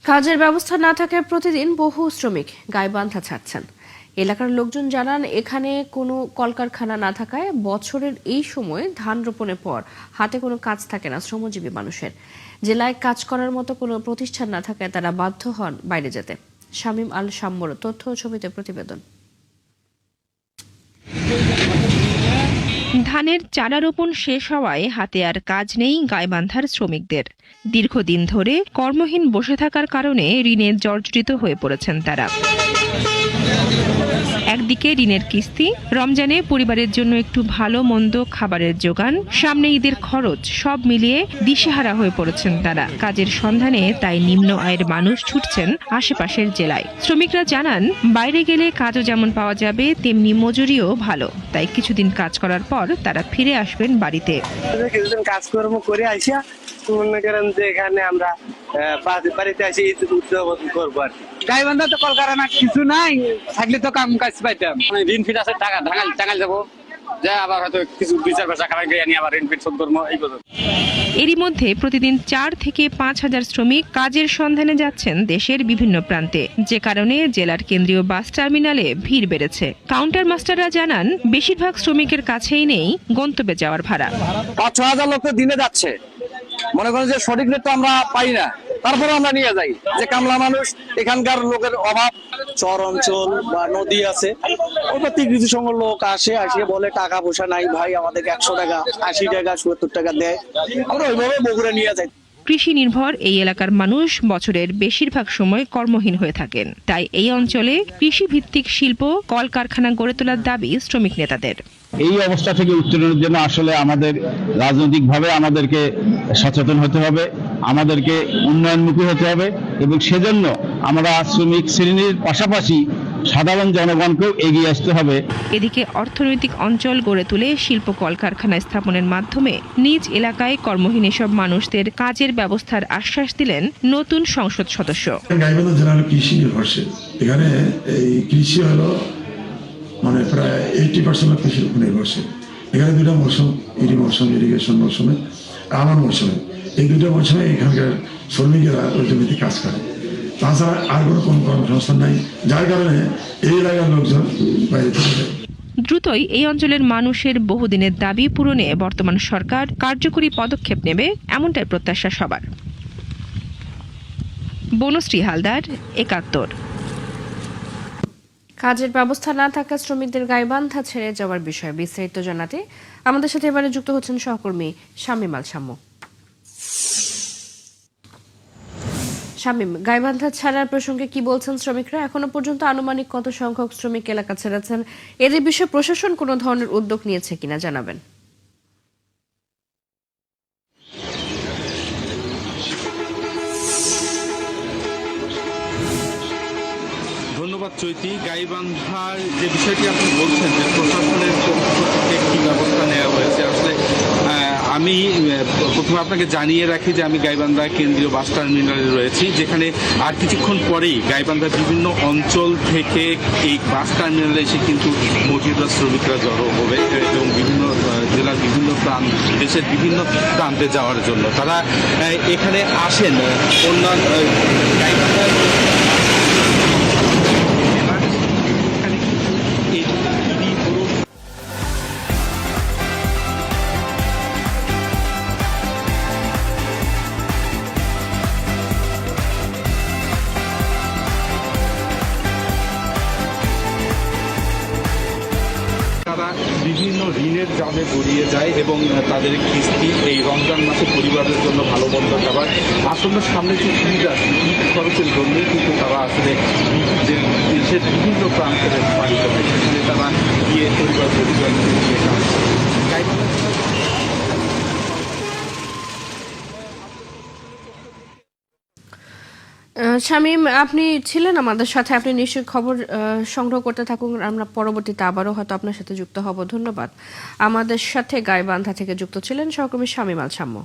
কাজের ব্যবস্থা না থাকায় প্রতিদিন বহু শ্রমিক গাইবান্ধা ছাড়ছেন। এলাকার লোকজন জানান, এখানে কোনো কলকারখানা না থাকায় বছরের এই সময় ধান রোপণের পর হাতে কোনো কাজ থাকে না শ্রমজীবী মানুষের। জেলায় কাজ করার মতো কোনো প্রতিষ্ঠান না থাকায় তারা বাধ্য হন বাইরে যেতে। শামীম আল শাম্মর তথ্য ও ছবিতে প্রতিবেদন। ধানের চারা রোপণ শেষ হওয়ায় হাতে আর কাজ নেই গাইবান্ধার শ্রমিকদের। দীর্ঘদিন ধরে কর্মহীন বসে থাকার কারণে ঋণে জর্জরিত হয়ে পড়েছেন তারা। একদিকে ঋণের কিস্তি, রমজানে পরিবারের জন্য একটু ভালো মন্দ খাবারের জোগান, সামনে ঈদের খরচ, সব মিলিয়ে দিশেহারা হয়ে পড়েছেন তারা। কাজের সন্ধানে তাই নিম্ন আয়ের মানুষ ছুটছেন আশেপাশের জেলায়। শ্রমিকরা জানান, বাইরে গেলে কাজও যেমন পাওয়া যাবে তেমনি মজুরিও ভালো। তাই কিছুদিন কাজ করার পর তারা ফিরে আসবেন বাড়িতে। কিছুদিন কাজকর্ম করে আসিয়া মনে করেন যে এখানে আমরা বাড়িতে আসি উদ্যোগ করবো আর কি। গাইবান্ধা তো কলকারখানা কিছু নাই, থাকলে তো কাম কাজ পাইতাম। ঋণ ফিট আছে, টাকা টাঙ্গাল যাবো, যা আবার হয়তো কিছু 2-4 পয়সা খাবার গিয়ে নিয়ে আবার ঋণ ফিট শোধ করবো, এই পর্যন্ত। এরই মধ্যে প্রতিদিন 4 থেকে 5 হাজার শ্রমিক কাজের সন্ধানে যাচ্ছেন দেশের বিভিন্ন প্রান্তে, যে কারণে জেলার কেন্দ্রীয় বাস টার্মিনালে ভিড় বেড়েছে। কাউন্টার মাস্টাররা জানান, বেশিরভাগ শ্রমিকের কাছেই নেই গন্তব্যে যাওয়ার ভাড়া। 5-6 হাজার লোক তো দিনে যাচ্ছে, মনে করেন যে সঠিক রেট তো আমরা পাই না, তারপরে আমরা নিয়ে যাই। যে কামলা মানুষ, এখানকার লোকের অভাব, চর অঞ্চল বা নদী আছে, ওটা থেকে কিছু সংখ্যক লোক আসিয়ে বলে টাকা পয়সা নাই ভাই, আমাদেরকে 100 টাকা, 80 টাকা, 70 টাকা দেয়, আমরা ওইভাবে বগুড়া নিয়ে যাই। কৃষি নির্ভর এই এলাকার মানুষ বছরের বেশিরভাগ সময় কর্মহীন হয়ে থাকেন। তাই এই অঞ্চলে কৃষিভিত্তিক শিল্প, কলকারখানা গড়ে তোলার দাবি শ্রমিক নেতাদের। এই অবস্থা থেকে উত্তরণের জন্য আসলে আমাদের রাজনৈতিকভাবে আমাদেরকে সচেতন হতে হবে, আমাদেরকে উন্নয়নমুখী হতে হবে, এবং সেজন্য আমরা শ্রমিক শ্রেণীর পাশাপাশি সাধারণ জনগণকেও এগিয়ে আসতে হবে। এদিকে অর্থনৈতিক অঞ্চল গড়ে তুলে শিল্প কলকারখানা স্থাপনের মাধ্যমে নিজ এলাকায় কর্মহীন এসব মানুষদের কাজের ব্যবস্থার আশ্বাস দিলেন নতুন সংসদ সদস্য। গাইবান্ধা জেলা হলো কৃষি নির্ভরশীল। এখানে এই কৃষি হলো মানে প্রায় 80% কৃষির উপর নির্ভরশীল। এখানে 2টা মৌসুম, ইরিগেশন মৌসুমে, আমার মৌসুমে, এই 2টা মৌসুমে এখানকার শ্রমিকেরা ওই জমিতে কাজ করে। তাছাড়া আর কোনো কর্মসংস্থান নাই, যার কারণে এই এলাকার লোকজন বাইরে চলে যায়। দ্রুতই এই অঞ্চলের মানুষের বহুদিনের দাবি পূরণে বর্তমান সরকার কার্যকরী পদক্ষেপ নেবে, এমনটাই প্রত্যাশা সবার। বনশ্রী হালদার, 71। কাজের ব্যবস্থা না থাকা শ্রমিকদের গাইবান্ধা ছেড়ে যাওয়ার বিষয়ে বিস্তারিত জানাতে আমাদের সাথে এবারে যুক্ত হচ্ছেন সহকর্মী শামীম আল শাম্ম। শামীম, গাইবান্ধা ছাড়ার প্রসঙ্গে কি বলছেন শ্রমিকরা? এখনো পর্যন্ত আনুমানিক কত সংখ্যক শ্রমিক এলাকা ছেড়েছেন? এদের বিষয়ে প্রশাসন কোনো ধরনের উদ্যোগ নিয়েছে কিনা জানাবেন। ধন্যবাদ চৈতি। গাইবান্ধার যে বিষয়টি আপনি বলছেন যে প্রশাসনের পক্ষ থেকে কি ব্যবস্থা নেওয়া হয়েছে, আসলে আমি প্রথমে আপনাকে জানিয়ে রাখি যে আমি গাইবান্ধা কেন্দ্রীয় বাস টার্মিনালে রয়েছি, যেখানে আর কিছুক্ষণ পরেই গাইবান্ধার বিভিন্ন অঞ্চল থেকে এই বাস টার্মিনালে এসে কিন্তু মজুররা শ্রমিকরা জড়ো হবে এবং বিভিন্ন জেলার বিভিন্ন দেশের বিভিন্ন প্রান্তে যাওয়ার জন্য তারা এখানে আসেন। অন্যান্য গাইবান্ধার বিভিন্ন ঋণের জালে জড়িয়ে যায় এবং তাদের কিস্তি এই রমজান মাসে পরিবারের জন্য ভালো মন্দ খাবার, আসন্ন সামনে যে ঈদ আছে, ঈদ খরচের জন্যই কিন্তু তারা আসলে যে দেশের বিভিন্ন প্রান্তের পালিত হয়, সেখানে তারা গিয়ে পরিবার নিয়ে কাজ করে। শামীম, আপনি ছিলেন আমাদের সাথে, আপনি নিশ্চয়ই খবর সংগ্রহ করতে থাকুন, আমরা পরবর্তীতে আবারও হয়তো আপনার সাথে যুক্ত হব। ধন্যবাদ। আমাদের সাথে গাইবান্ধা থেকে যুক্ত ছিলেন সহকর্মী শামীম আল শাম্ম।